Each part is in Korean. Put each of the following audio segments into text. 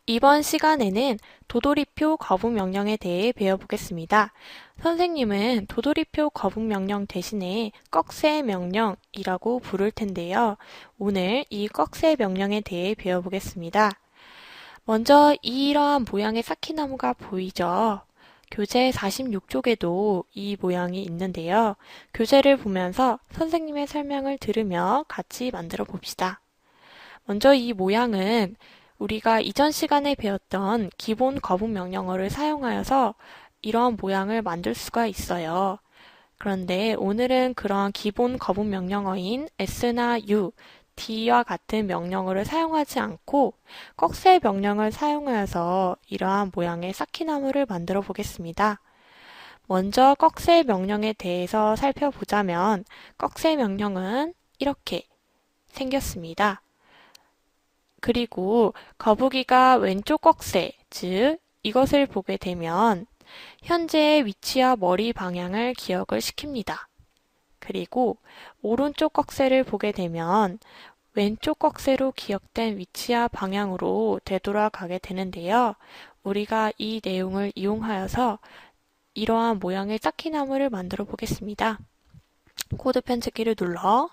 이번 시간에는 도돌이표 거북 명령에 대해 배워보겠습니다. 선생님은 도돌이표 거북 명령 대신에 꺽쇠 명령이라고 부를 텐데요. 오늘 이 꺽쇠 명령에 대해 배워보겠습니다. 먼저 이러한 모양의 사키나무가 보이죠? 교재 46쪽에도 이 모양이 있는데요. 교재를 보면서 선생님의 설명을 들으며 같이 만들어 봅시다. 먼저 이 모양은 우리가 이전 시간에 배웠던 기본 거북 명령어를 사용하여서 이러한 모양을 만들 수가 있어요. 그런데 오늘은 그런 기본 거북 명령어인 s나 u, d와 같은 명령어를 사용하지 않고 꺽쇠 명령을 사용하여서 이러한 모양의 사키나무를 만들어 보겠습니다. 먼저 꺽쇠 명령에 대해서 살펴보자면 꺽쇠 명령은 이렇게 생겼습니다. 그리고 거북이가 왼쪽 꺽쇠, 즉 이것을 보게 되면 현재의 위치와 머리 방향을 기억을 시킵니다. 그리고 오른쪽 꺽쇠를 보게 되면 왼쪽 꺽쇠로 기억된 위치와 방향으로 되돌아가게 되는데요. 우리가 이 내용을 이용하여서 이러한 모양의 사키나무를 만들어 보겠습니다. 코드 편집키를 눌러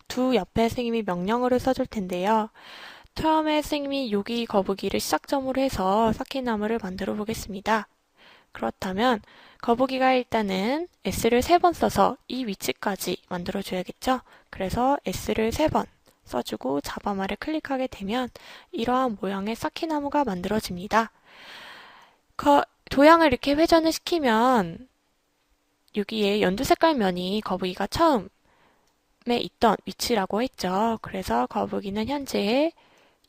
두 옆에 선생님이 명령어를 써줄 텐데요. 처음에 선생님이 여기 거북이를 시작점으로 해서 사키나무를 만들어 보겠습니다. 그렇다면 거북이가 일단은 S를 3번 써서 이 위치까지 만들어 줘야겠죠? 그래서 S를 3번 써주고 잡아말을 클릭하게 되면 이러한 모양의 사키나무가 만들어집니다. 도형을 이렇게 회전을 시키면 여기에 연두 색깔 면이 거북이가 처음에 있던 위치라고 했죠. 그래서 거북이는 현재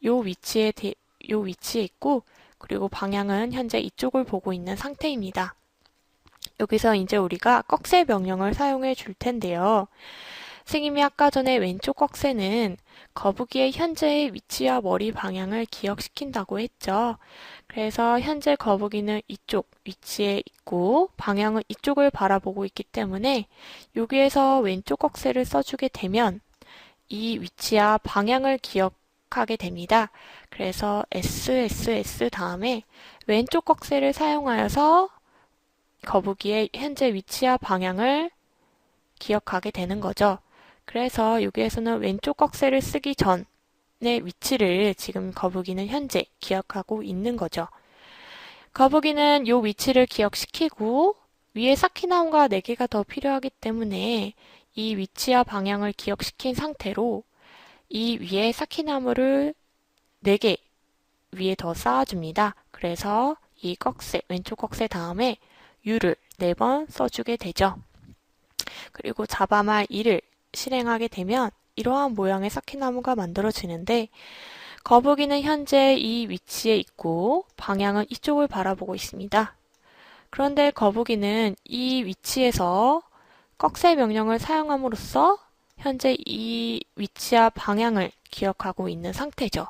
요 위치에 있고, 그리고 방향은 현재 이쪽을 보고 있는 상태입니다. 여기서 이제 우리가 꺽쇠 명령을 사용해 줄 텐데요. 선생님이 아까 전에 왼쪽 꺽쇠는 거북이의 현재의 위치와 머리 방향을 기억시킨다고 했죠. 그래서 현재 거북이는 이쪽 위치에 있고 방향은 이쪽을 바라보고 있기 때문에 여기에서 왼쪽 꺽쇠를 써주게 되면 이 위치와 방향을 기억하게 됩니다. 그래서 SSS 다음에 왼쪽 꺽쇠를 사용하여서 거북이의 현재 위치와 방향을 기억하게 되는 거죠. 그래서 여기에서는 왼쪽 꺽쇠를 쓰기 전의 위치를 지금 거북이는 현재 기억하고 있는 거죠. 거북이는 이 위치를 기억시키고 위에 사키나무가 4개가 더 필요하기 때문에 이 위치와 방향을 기억시킨 상태로 이 위에 사키나무를 4개 위에 더 쌓아줍니다. 그래서 이 꺽쇠, 왼쪽 꺽쇠 다음에 U를 4번 써주게 되죠. 그리고 잡아말 2를 실행하게 되면 이러한 모양의 사키나무가 만들어지는데 거북이는 현재 이 위치에 있고 방향은 이쪽을 바라보고 있습니다. 그런데 거북이는 이 위치에서 꺽쇠 명령을 사용함으로써 현재 이 위치와 방향을 기억하고 있는 상태죠.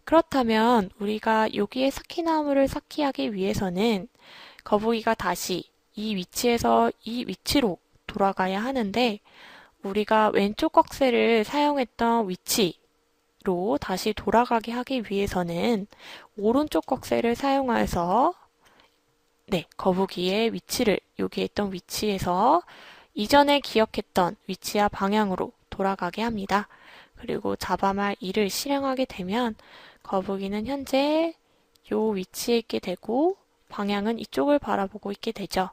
그렇다면 우리가 여기에 사키나무를 쌓기하기 위해서는 거북이가 다시 이 위치에서 이 위치로 돌아가야 하는데 우리가 왼쪽 꺽쇠를 사용했던 위치로 다시 돌아가게 하기 위해서는 오른쪽 꺽쇠를 사용해서 거북이의 위치를 여기에 있던 위치에서 이전에 기억했던 위치와 방향으로 돌아가게 합니다. 그리고 잡아말 2를 실행하게 되면 거북이는 현재 이 위치에 있게 되고 방향은 이쪽을 바라보고 있게 되죠.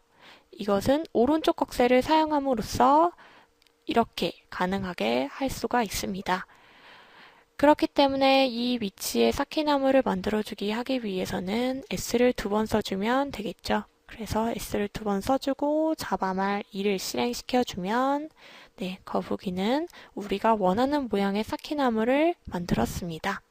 이것은 오른쪽 꺽쇠를 사용함으로써 이렇게 가능하게 할 수가 있습니다. 그렇기 때문에 이 위치에 사키나무를 만들어주기 하기 위해서는 S를 2번 써주면 되겠죠. 그래서 S를 2번 써주고 잡아말 2를 실행시켜주면 거북이는 우리가 원하는 모양의 사키나무를 만들었습니다.